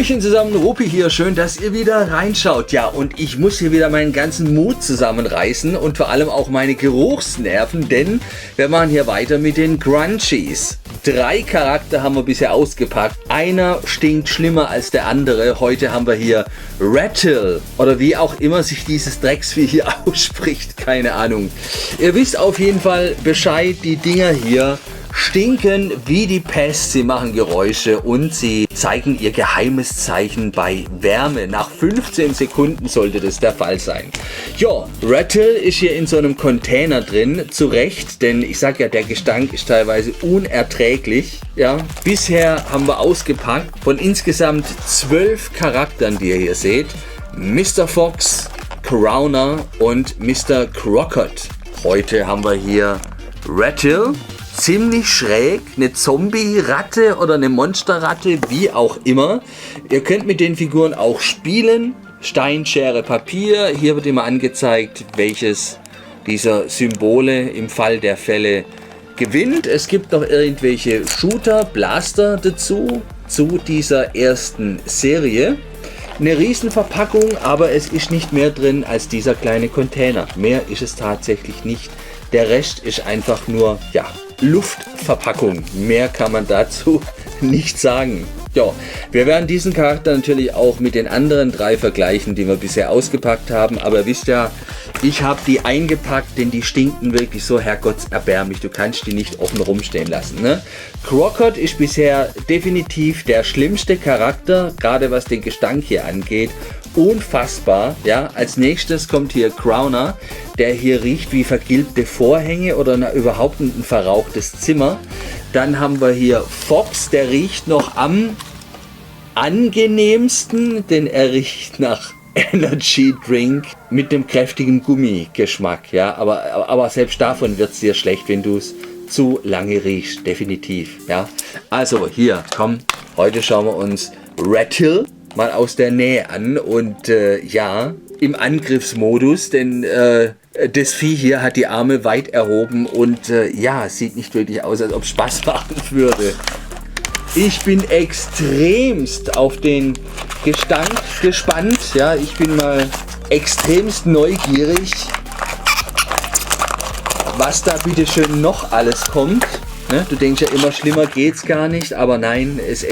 Hallöchen zusammen, Rupi hier, schön, dass ihr wieder reinschaut. Ja, und ich muss hier wieder meinen ganzen Mut zusammenreißen und vor allem auch meine Geruchsnerven, denn wir machen hier weiter mit den Crunchies. 3 Charakter haben wir bisher ausgepackt. Einer stinkt schlimmer als der andere. Heute haben wir hier Rattle oder wie auch immer sich dieses Drecksvieh hier ausspricht, keine Ahnung. Ihr wisst auf jeden Fall Bescheid, die Dinger hier stinken wie die Pest, sie machen Geräusche und sie zeigen ihr geheimes Zeichen bei Wärme. Nach 15 Sekunden sollte das der Fall sein. Ja, Rattle ist hier in so einem Container drin, zu Recht, denn ich sag ja, der Gestank ist teilweise unerträglich. Ja, bisher haben wir ausgepackt von insgesamt 12 Charakteren, die ihr hier seht. Mr. Fox, Crowner und Mr. Crockett. Heute haben wir hier Rattle. Ziemlich schräg, eine Zombie-Ratte oder eine Monsterratte, wie auch immer. Ihr könnt mit den Figuren auch spielen. Stein, Schere, Papier. Hier wird immer angezeigt, welches dieser Symbole im Fall der Fälle gewinnt. Es gibt noch irgendwelche Shooter, Blaster dazu, zu dieser ersten Serie. Eine Riesenverpackung, aber es ist nicht mehr drin als dieser kleine Container. Mehr ist es tatsächlich nicht. Der Rest ist einfach nur, ja, Luftverpackung. Mehr kann man dazu nicht sagen. Ja, wir werden diesen Charakter natürlich auch mit den anderen 3 vergleichen, die wir bisher ausgepackt haben. Aber ihr wisst ja, ich habe die eingepackt, denn die stinken wirklich so herrgottserbärmlich. Du kannst die nicht offen rumstehen lassen. Ne? Crockett ist bisher definitiv der schlimmste Charakter, gerade was den Gestank hier angeht. Unfassbar. Ja, als nächstes kommt hier Crowner, der hier riecht wie vergilbte Vorhänge oder überhaupt ein verrauchtes Zimmer. Dann haben wir hier Fox, der riecht noch am angenehmsten, denn er riecht nach Energy Drink mit dem kräftigen Gummigeschmack. Ja, aber selbst davon wird es dir schlecht, wenn du es zu lange riechst, definitiv. Ja, also hier, komm, heute schauen wir uns Rattle mal aus der Nähe an und ja, im Angriffsmodus, denn das Vieh hier hat die Arme weit erhoben und ja, sieht nicht wirklich aus, als ob es Spaß machen würde. Ich bin extremst auf den Gestank gespannt, ja, ich bin mal extremst neugierig, was da bitte schön noch alles kommt. Ne? Du denkst ja immer, schlimmer geht's gar nicht, aber nein, es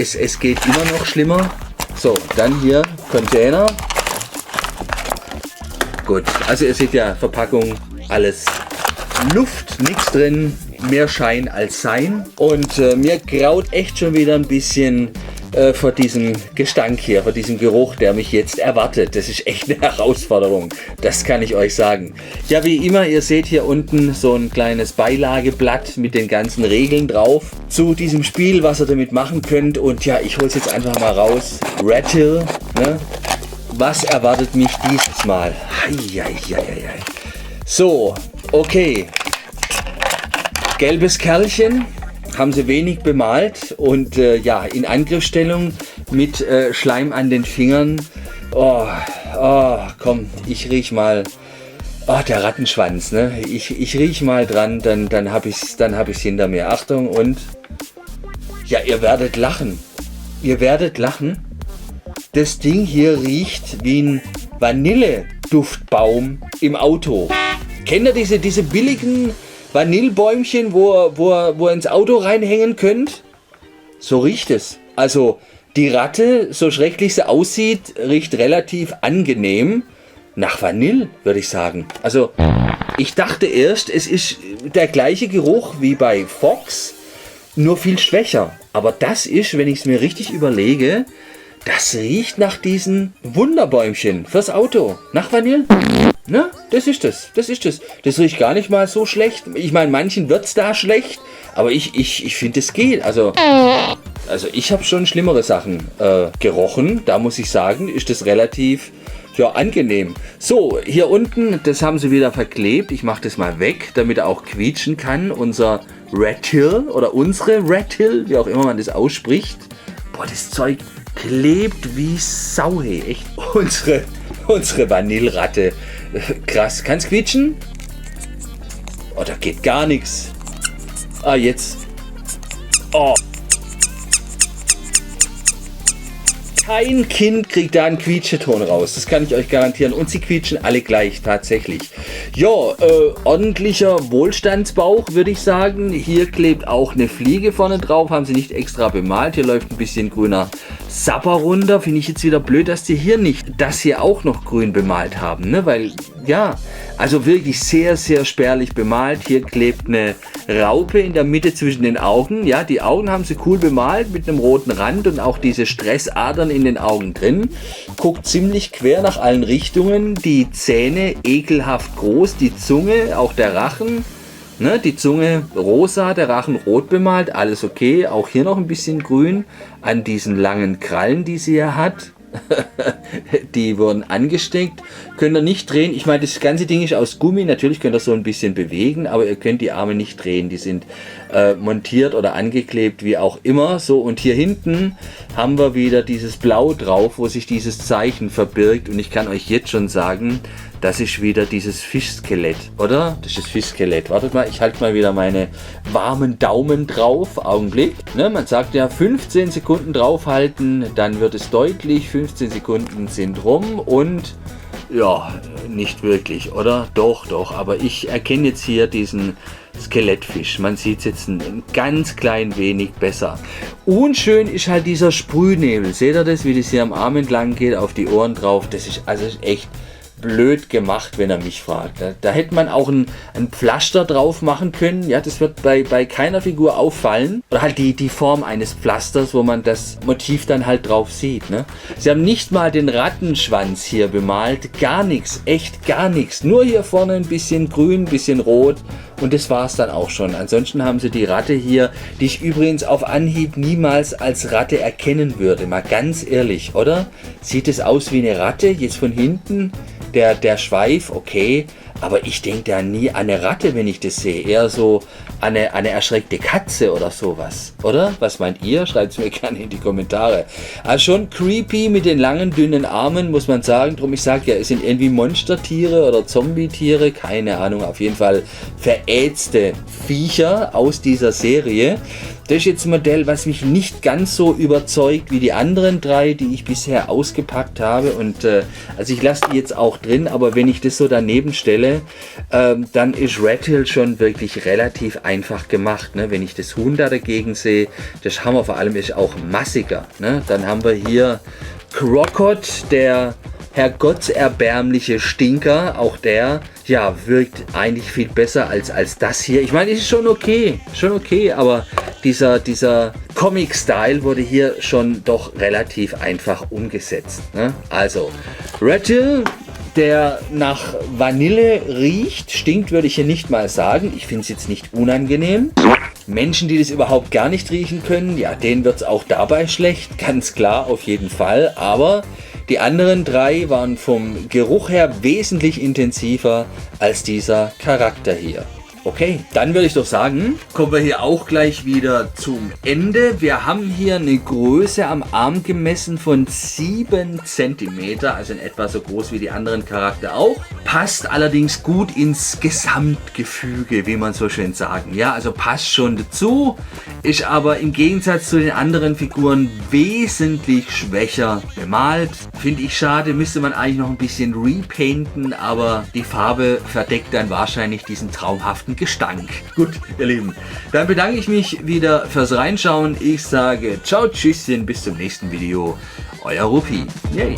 geht immer noch schlimmer. So, dann hier Container. Gut, also ihr seht ja, Verpackung, alles Luft, nichts drin, mehr Schein als Sein. Und mir graut echt schon wieder ein bisschen vor diesem Gestank hier, vor diesem Geruch, der mich jetzt erwartet. Das ist echt eine Herausforderung, das kann ich euch sagen. Ja, wie immer, ihr seht hier unten so ein kleines Beilageblatt mit den ganzen Regeln drauf zu diesem Spiel, was ihr damit machen könnt. Und ja, ich hole es jetzt einfach mal raus. Rattle, ne? Was erwartet mich dieses Mal? So, okay. Gelbes Kerlchen. Haben sie wenig bemalt und ja, in Angriffsstellung mit Schleim an den Fingern. Oh, komm, ich riech mal. Oh, der Rattenschwanz, ne? Ich riech mal dran, dann hab ich's hinter mir. Achtung und ja, ihr werdet lachen. Ihr werdet lachen. Das Ding hier riecht wie ein Vanilleduftbaum im Auto. Kennt ihr diese billigen Vanillebäumchen, wo ihr ins Auto reinhängen könnt? So riecht es. Also die Ratte, so schrecklich sie aussieht, riecht relativ angenehm. Nach Vanille, würde ich sagen. Also ich dachte erst, es ist der gleiche Geruch wie bei Fox, nur viel schwächer. Aber das ist, wenn ich es mir richtig überlege, das riecht nach diesen Wunderbäumchen fürs Auto. Nach Vanille. Na, das ist es. Das riecht gar nicht mal so schlecht. Ich meine, manchen wird es da schlecht, aber ich finde, es geht. Also ich habe schon schlimmere Sachen gerochen. Da muss ich sagen, ist das relativ ja, angenehm. So, hier unten, das haben sie wieder verklebt. Ich mache das mal weg, damit er auch quietschen kann. Unser Rattle oder unsere Rattle, wie auch immer man das ausspricht. Boah, das Zeug klebt wie Sau, hey. Echt. Unsere Vanilleratte. Krass. Kann's quietschen? Oh, da geht gar nichts. Ah, jetzt. Oh. Kein Kind kriegt da einen Quietscheton raus, das kann ich euch garantieren. Und sie quietschen alle gleich, tatsächlich. Ja, ordentlicher Wohlstandsbauch, würde ich sagen. Hier klebt auch eine Fliege vorne drauf, haben sie nicht extra bemalt. Hier läuft ein bisschen grüner Sapper runter. Finde ich jetzt wieder blöd, dass die hier nicht das hier auch noch grün bemalt haben, ne? Weil, ja, also wirklich sehr, sehr spärlich bemalt. Hier klebt eine Raupe in der Mitte zwischen den Augen. Ja, die Augen haben sie cool bemalt mit einem roten Rand und auch diese Stressadern in den Augen drin. Guckt ziemlich quer nach allen Richtungen. Die Zähne ekelhaft groß, die Zunge, auch der Rachen. Ne, die Zunge rosa, der Rachen rot bemalt, alles okay. Auch hier noch ein bisschen grün an diesen langen Krallen, die sie hier hat. Die wurden angesteckt. Könnt ihr nicht drehen. Ich meine, das ganze Ding ist aus Gummi. Natürlich könnt ihr so ein bisschen bewegen, aber ihr könnt die Arme nicht drehen. Die sind montiert oder angeklebt, wie auch immer. So, und hier hinten haben wir wieder dieses Blau drauf, wo sich dieses Zeichen verbirgt. Und ich kann euch jetzt schon sagen, das ist wieder dieses Fischskelett, oder? Das ist das Fischskelett. Wartet mal, ich halte mal wieder meine warmen Daumen drauf. Augenblick. Ne, man sagt ja 15 Sekunden draufhalten, dann wird es deutlich. 15 Sekunden sind rum und ja, nicht wirklich, oder? Doch, doch. Aber ich erkenne jetzt hier diesen Skelettfisch. Man sieht es jetzt ein ganz klein wenig besser. Unschön ist halt dieser Sprühnebel. Seht ihr das, wie das hier am Arm entlang geht, auf die Ohren drauf? Das ist also echt blöd gemacht, wenn er mich fragt. Da hätte man auch ein Pflaster drauf machen können. Ja, das wird bei keiner Figur auffallen. Oder halt die Form eines Pflasters, wo man das Motiv dann halt drauf sieht. Ne? Sie haben nicht mal den Rattenschwanz hier bemalt. Gar nichts, echt gar nichts. Nur hier vorne ein bisschen grün, ein bisschen rot. Und das war es dann auch schon. Ansonsten haben sie die Ratte hier, die ich übrigens auf Anhieb niemals als Ratte erkennen würde. Mal ganz ehrlich, oder? Sieht es aus wie eine Ratte, jetzt von hinten? Der Schweif, okay, aber ich denke da nie an eine Ratte, wenn ich das sehe. Eher so an eine erschreckte Katze oder sowas, oder? Was meint ihr? Schreibt es mir gerne in die Kommentare. Also schon creepy mit den langen, dünnen Armen, muss man sagen. Drum, ich sage ja, es sind irgendwie Monstertiere oder Zombie-Tiere, keine Ahnung, auf jeden Fall verätzte Viecher aus dieser Serie. Das ist jetzt ein Modell, was mich nicht ganz so überzeugt wie die anderen drei, die ich bisher ausgepackt habe. Und also ich lasse die jetzt auch drin, aber wenn ich das so daneben stelle, dann ist Red Hill schon wirklich relativ einfach gemacht. Ne? Wenn ich das Huhn da dagegen sehe, das Hammer, vor allem ist auch massiger. Ne? Dann haben wir hier Crocod, der herrgottserbärmliche Stinker, auch der, ja, wirkt eigentlich viel besser als das hier. Ich meine, es ist schon okay, aber dieser Comic-Style wurde hier schon doch relativ einfach umgesetzt. Ne? Also, Red Hill, der nach Vanille riecht, stinkt, würde ich hier nicht mal sagen. Ich finde es jetzt nicht unangenehm. Menschen, die das überhaupt gar nicht riechen können, ja, denen wird es auch dabei schlecht, ganz klar, auf jeden Fall, aber die anderen drei waren vom Geruch her wesentlich intensiver als dieser Charakter hier. Okay, dann würde ich doch sagen, kommen wir hier auch gleich wieder zum Ende. Wir haben hier eine Größe am Arm gemessen von 7 cm, also in etwa so groß wie die anderen Charakter auch. Passt allerdings gut ins Gesamtgefüge, wie man so schön sagen. Ja, also passt schon dazu, ist aber im Gegensatz zu den anderen Figuren wesentlich schwächer bemalt. Finde ich schade, müsste man eigentlich noch ein bisschen repainten, aber die Farbe verdeckt dann wahrscheinlich diesen traumhaften Gestank. Gut, ihr Lieben, dann bedanke ich mich wieder fürs Reinschauen. Ich sage ciao, tschüsschen, bis zum nächsten Video. Euer Rupi. Yay.